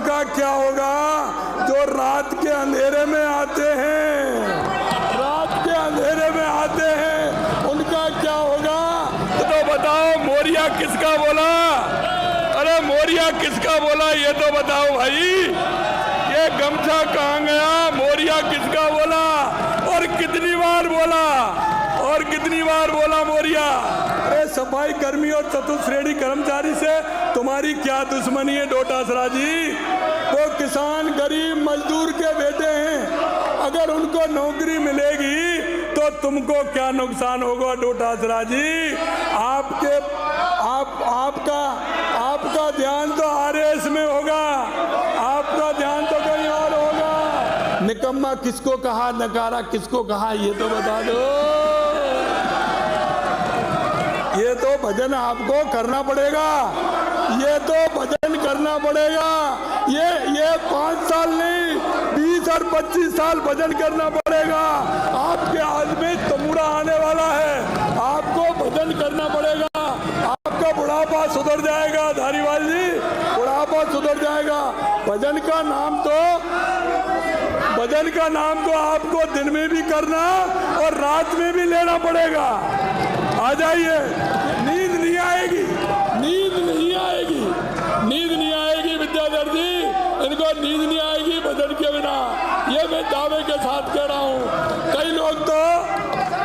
उनका क्या होगा जो रात के अंधेरे में आते हैं, रात के अंधेरे में आते हैं, उनका क्या होगा? तो बताओ मोरिया किसका बोला? अरे मोरिया किसका बोला ये तो बताओ भाई। ये गमछा कहाँ गया? मोरिया किसका बोला और कितनी बार बोला और कितनी बार बोला मोरिया? अरे सफाई कर्मी और चतुर्थ श्रेणी कर्मचारी से तुम्हारी क्या दुश्मनी है डोटासरा जी? वो किसान गरीब मजदूर के बेटे हैं, अगर उनको नौकरी मिलेगी तो तुमको क्या नुकसान होगा डोटासरा जी? आपका ध्यान तो आरएस में होगा, आपका ध्यान तो कहीं और होगा। निकम्मा किसको कहा, नकारा किसको कहा ये तो बता दो। ये तो भजन आपको करना पड़ेगा, ये तो भजन करना पड़ेगा। ये 5 साल नहीं 20 और 25 साल भजन करना पड़ेगा। आपके हाथ में तमुड़ा आने वाला है, आपको भजन करना पड़ेगा। आपका बुढ़ापा सुधर जाएगा धारीवाल जी, बुढ़ापा सुधर जाएगा। भजन का नाम तो आपको दिन में भी करना और रात में भी लेना पड़ेगा। आ जाइए, नींद नहीं आएगी, नींद नहीं आएगी, नींद नहीं आएगी विद्याधर जी, इनको नींद नहीं आएगी भजन के बिना। ये मैं दावे के साथ कह रहा हूँ।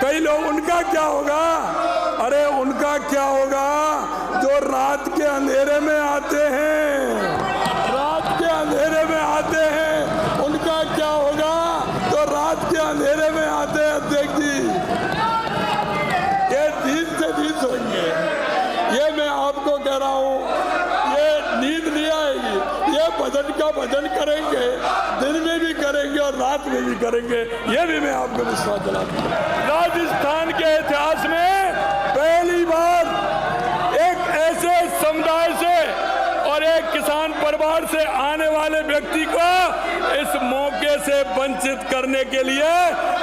कई लोग उनका क्या होगा? अरे उनका क्या होगा जो रात के अंधेरे में आते हैं, रात के अंधेरे में आते हैं, उनका क्या होगा जो रात के अंधेरे में आते हैं? अध्यक्ष जी ये दिन से दिन सोएंगे, ये मैं आपको कह रहा हूँ। ये नींद नहीं आएगी, ये भजन का भजन करेंगे, दिन में भी करेंगे और रात में भी करेंगे, ये भी मैं आपको विश्वास दिलाता हूँ। राजस्थान के इतिहास में पहली बार एक ऐसे समुदाय से और एक किसान परिवार से आने वाले व्यक्ति को इस मौके से वंचित करने के लिए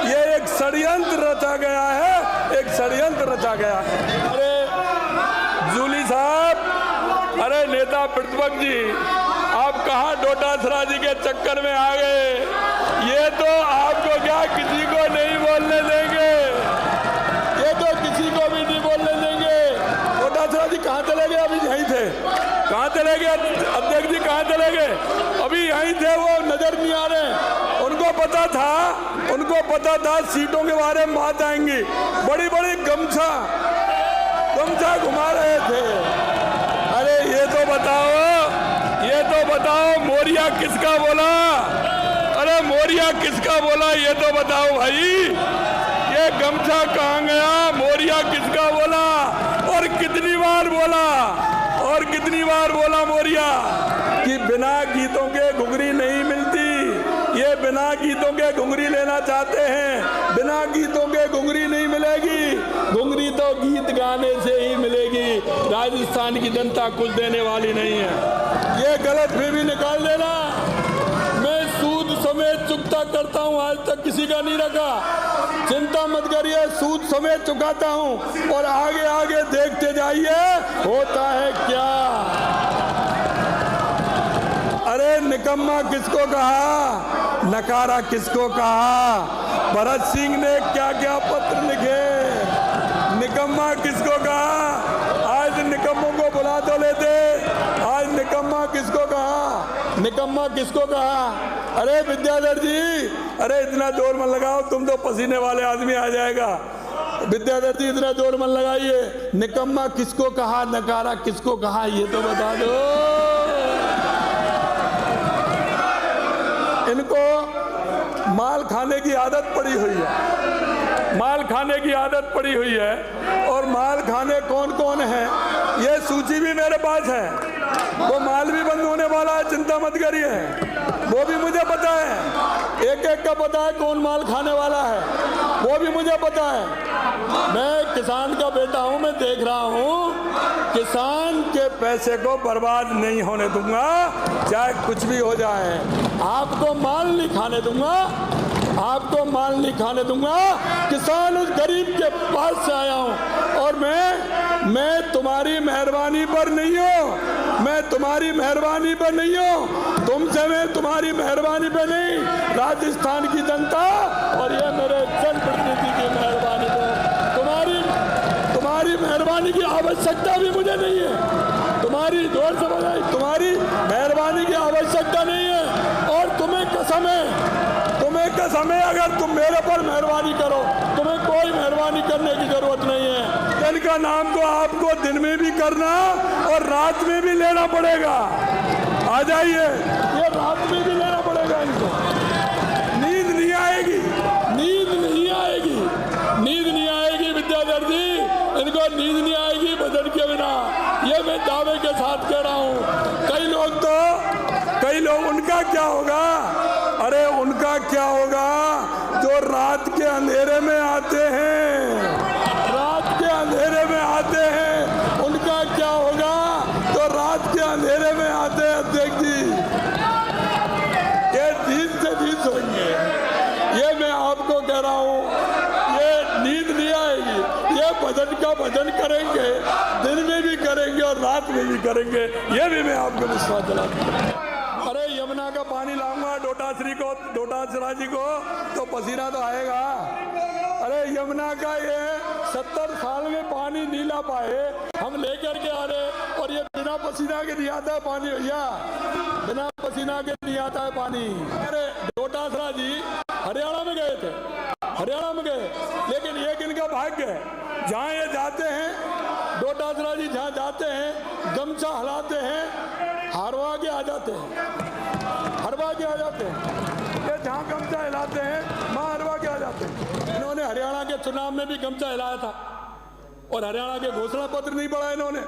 ये एक षड्यंत्र रचा गया है, एक षड्यंत्र रचा गया है। अरे जूली साहब, अरे नेता प्रतिपक्ष जी, आप कहाँ डोटासरा जी के चक्कर में आ गए? ये तो आपको क्या किसी को नहीं बोलने देंगे, ये तो किसी को भी नहीं बोलने देंगे। डोटासरा जी कहाँ चले गए? अभी यहीं थे। कहाँ चले गए अध्यक्ष जी? कहाँ चले गए? अभी यहीं थे, वो नजर नहीं आ रहे। उनको पता था सीटों के बारे में बात आएंगी, बड़ी बड़ी गमछा घुमा रहे थे। अरे ये तो बताओ मोरिया किसका बोला? अरे मोरिया किसका बोला ये तो बताओ भाई। ये गमछा कहाँ गया? मोरिया किसका बोला और कितनी बार बोला और कितनी बार बोला मोरिया कि बिना गीतों के घुंघरी नहीं मिलती। ये बिना गीतों के घुंघरी लेना चाहते हैं, बिना गीतों के घुंघरी नहीं मिलेगी, घुंघरी तो गीत गाने से ही मिलेगी। राजस्थान की जनता कुछ देने वाली नहीं है, ये गलत भी निकाल देना। मैं सूद समेत चुकता करता हूँ, आज तक किसी का नहीं रखा, चिंता मत करिए, सूद समेत चुकाता हूँ और आगे आगे देखते जाइए होता है क्या। अरे निकम्मा किसको कहा, नकारा किसको कहा? भरत सिंह ने क्या क्या पत्र लिखे, निकम्मा किसको कहा? आज निकम्मों को बुला तो लेते, आज निकम्मा किसको कहा? निकम्मा किसको कहा? अरे विद्याधर जी, अरे इतना जोर मत लगाओ, तुम तो पसीने वाले आदमी आ जाएगा। विद्याधर जी इतना जोर मत लगाइए। निकम्मा किसको कहा, नकारा किसको कहा ये तो बता दो। इनको माल खाने की आदत पड़ी हुई है, माल खाने की आदत पड़ी हुई है। और माल खाने कौन कौन है ये सूची भी मेरे पास है, वो माल भी बंद होने वाला है, चिंता मत करिए, वो भी मुझे पता है, एक एक का पता है कौन माल खाने वाला है, वो भी मुझे पता है। मैं किसान का बेटा हूं, मैं देख रहा हूं, किसान के पैसे को बर्बाद नहीं होने दूंगा, चाहे कुछ भी हो जाए। आपको माल नहीं खाने दूंगा, आपको माल नहीं खाने दूंगा। किसान उस गरीब के पास से आया हूं और मैं तुम्हारी मेहरबानी पर नहीं हूं, मैं तुम्हारी मेहरबानी पे नहीं हूँ, तुमसे मैं तुम्हारी मेहरबानी पे नहीं, राजस्थान की जनता और ये मेरे जनप्रतिनिधि की मेहरबानी पे, तुम्हारी मेहरबानी की आवश्यकता भी मुझे नहीं है। तुम्हारी जोर से बताई, तुम्हारी मेहरबानी की आवश्यकता नहीं है। और तुम्हें कसम है अगर तुम मेरे पर मेहरबानी करो, तुम्हें कोई मेहरबानी करने की जरूरत नहीं है। इनका नाम तो आपको दिन में भी करना और रात में भी लेना पड़ेगा। आ जाइए, ये रात में भी लेना पड़ेगा इनको। नींद नहीं आएगी, विद्याधर जी, इनको नींद नहीं आएगी बजट के बिना, ये मैं दावे के साथ कह रहा हूँ। कई लोग उनका क्या होगा, अरे उनका क्या होगा जो रात के अंधेरे में आते हैं, उनका क्या होगा जो रात के अंधेरे में आते हैं। अध्यक्ष जी, ये दिन से दिन सोएंगे, ये मैं आपको कह रहा हूँ, ये नींद नहीं आएगी, ये भजन का भजन करेंगे, दिन में भी करेंगे और रात में भी करेंगे, ये भी मैं आपको विश्वास दिलाता हूँ। अरे यमुना का पानी लाऊंगा डोटासरा जी को तो पसीना तो आएगा। अरे यमुना का ये 70 साल में पानी नहीं ला पाए, हम लेकर के आ रहे, और ये बिना पसीना के नहीं आता है पानी भैया, बिना पसीना के नहीं आता है पानी। अरे डोटासरा जी हरियाणा में गए थे, लेकिन एक इनका भाग्य है, जहाँ ये जाते हैं, डोटासरा जी जहाँ जाते हैं गमछा हिलाते हैं, हरवा के आ जाते हैं, ये जहाँ गमछा हिलाते हैं वहाँ हरवा के आ जाते हैं। इन्होंने हरियाणा के चुनाव में भी गमछा हिलाया था और हरियाणा के घोषणा पत्र नहीं पढ़ा उन्होंने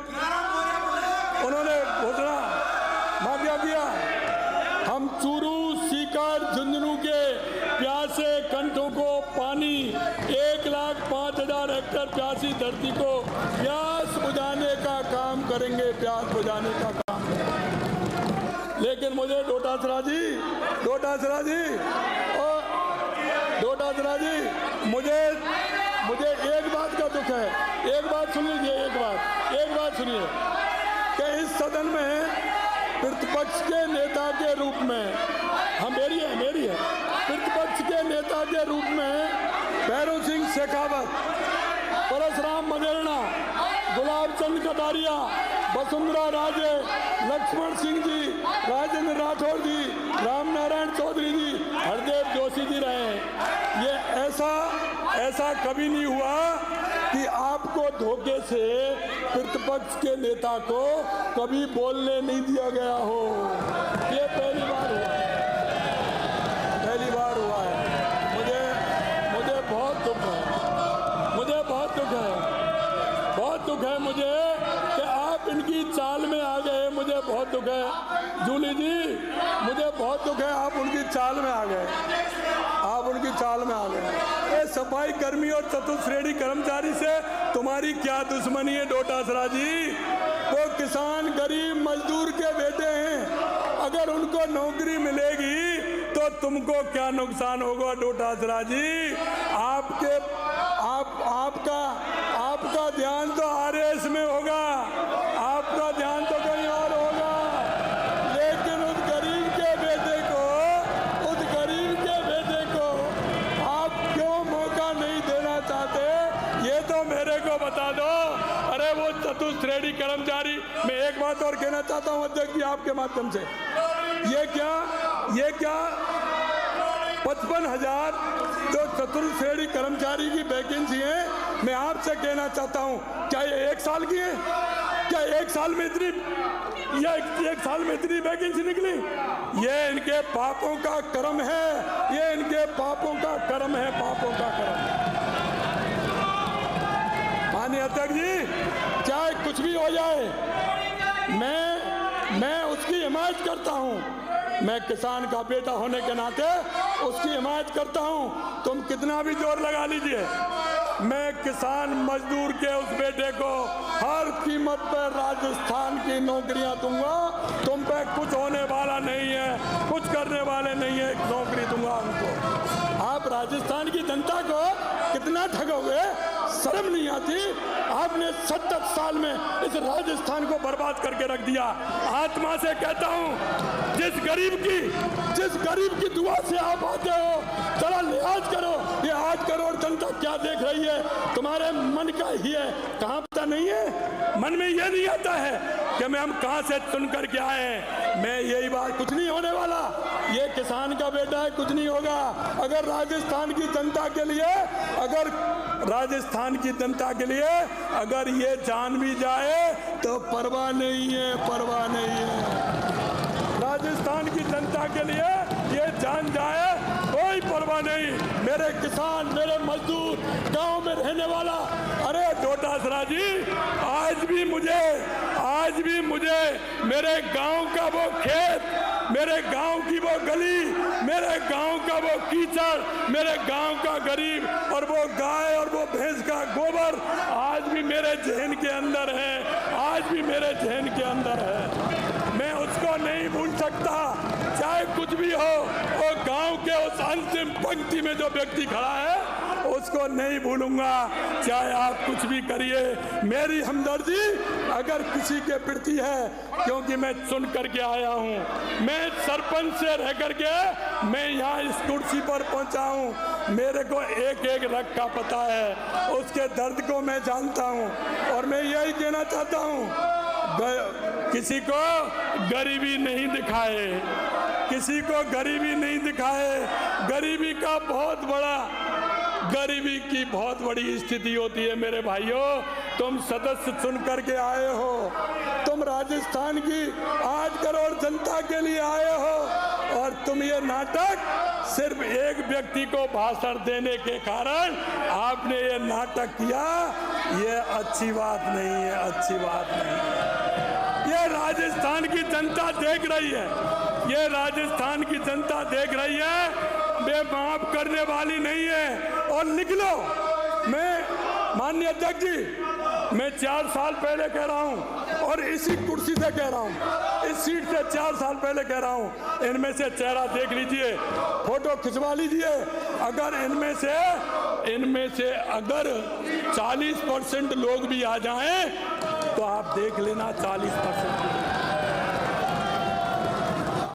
घोषणा मां क्या किया, हम चूरू सीकर झुंझुनू के प्यासे कंठों को पानी, 1,05,000 हेक्टेयर प्यासी धरती को प्यास बुझाने का काम करेंगे, लेकिन मुझे डोटासरा जी मुझे एक बात का दुख है, एक बात सुन लीजिए, एक बात सुनिए कि इस सदन में प्रतिपक्ष के नेता के रूप में मेरी है प्रतिपक्ष के नेता के रूप में भैरव सिंह शेखावत, परशुराम मदेरणा, गुलाब चंद कटारिया, वसुंधरा राजे, लक्ष्मण सिंह जी, राजेंद्र राठौर जी, रामनारायण चौधरी जी, हरदेव जोशी जी रहे। ये ऐसा कभी नहीं हुआ कि आपको धोखे से प्रतिपक्ष के नेता को कभी बोलने नहीं दिया गया हो। ये पहली बार हुआ है। मुझे बहुत दुख है मुझे कि आप इनकी चाल में आ गए। मुझे बहुत दुख है जूली जी, मुझे बहुत दुख है, आप उनकी चाल में आ गए। ये सफाई कर्मी और चतुर्थ श्रेणी कर्मचारी से तुम्हारी क्या दुश्मनी है डोटासरा जी? वो किसान गरीब मजदूर के बेटे हैं, अगर उनको नौकरी मिलेगी तो तुमको क्या नुकसान होगा डोटासरा जी? आपका ध्यान तो आरएस में होगा, आपका ध्यान तो कहीं और होगा, लेकिन उस गरीब के बेटे को आप क्यों मौका नहीं देना चाहते, ये तो मेरे को बता दो। अरे वो चतुर्थ श्रेणी कर्मचारी, मैं एक बात और कहना चाहता हूँ अध्यक्ष जी आपके माध्यम से, ये क्या 55,000 जो चतुर्थ श्रेणी कर्मचारी की वैकेंसी है, मैं आपसे कहना चाहता हूं, क्या ये 1 साल की है? क्या 1 साल में इतनी वैकेंसी निकली? ये इनके पापों का कर्म है, पापों का कर्म। माननीय अध्यक्ष जी, चाहे कुछ भी हो जाए, मैं उसकी हिमायत करता हूं। मैं किसान का बेटा होने के नाते उसकी हिमायत करता हूं। तुम कितना भी जोर लगा लीजिए, मैं किसान मजदूर के उस बेटे को हर कीमत पर राजस्थान की नौकरियां दूंगा। तुम पे कुछ होने वाला नहीं है, कुछ करने वाले नहीं है, एक नौकरी दूंगा उनको। आप राजस्थान की जनता को कितना ठगोगे? शर्म नहीं आती? आपने 70 साल में इस राजस्थान को बर्बाद करके रख दिया। आत्मा से कहता हूँ, जिस गरीब की दुआ से आप आते हो, जरा लिहाज करो। ये 8 करोड़ जनता क्या देख रही है? तुम्हारे मन का ही है, कहाँ पता नहीं है? मन में ये नहीं आता है कि हम कहाँ से चुन करके आए हैं। मैं यही बात, कुछ नहीं होने वाला, ये किसान का बेटा है, कुछ नहीं होगा। अगर राजस्थान की जनता के लिए अगर ये जान भी जाए तो परवाह नहीं है, परवाह नहीं है। राजस्थान की जनता के लिए ये जान जाए, कोई परवाह नहीं। मेरे किसान, मेरे मजदूर, गांव में रहने वाला, अरे डोटासरा जी, आज भी मुझे मेरे गांव का वो खेत, मेरे गांव की वो गली, मेरे गांव का वो कीचड़, मेरे गांव का गरीब और वो गाय और वो भैंस का गोबर आज भी मेरे जहन के अंदर है, आज भी मेरे जहन के अंदर है। मैं उसको नहीं भूल सकता, चाहे कुछ भी हो। वो गांव के उस अंतिम पंक्ति में जो व्यक्ति खड़ा है, उसको नहीं भूलूंगा, चाहे आप कुछ भी करिए। मेरी हमदर्दी अगर किसी के प्रति है, क्योंकि मैं चुन करके आया हूँ, मैं सरपंच से रह करके मैं यहाँ इस कुर्सी पर पहुँचा हूँ। मेरे को एक एक रग का पता है, उसके दर्द को मैं जानता हूँ। और मैं यही कहना चाहता हूँ, किसी को गरीबी नहीं दिखाए, किसी को गरीबी नहीं दिखाए। गरीबी की बहुत बड़ी स्थिति होती है मेरे भाइयों। तुम सदस्य चुन करके आए हो, तुम राजस्थान की 8 करोड़ जनता के लिए आए हो, और तुम ये नाटक सिर्फ एक व्यक्ति को भाषण देने के कारण आपने ये नाटक किया, ये अच्छी बात नहीं है, अच्छी बात नहीं है। ये राजस्थान की जनता देख रही है, ये राजस्थान की जनता देख रही है, वे माफ करने वाली नहीं है। और लिख लो, मैं माननीय अध्यक्ष जी, मैं 4 साल पहले कह रहा हूं, और इसी कुर्सी से कह रहा हूं, इस सीट से 4 साल पहले कह रहा हूं, इनमें से चेहरा देख लीजिए, फोटो खिंचवा लीजिए। अगर इनमें से अगर 40% लोग भी आ जाएं तो आप देख लेना 40%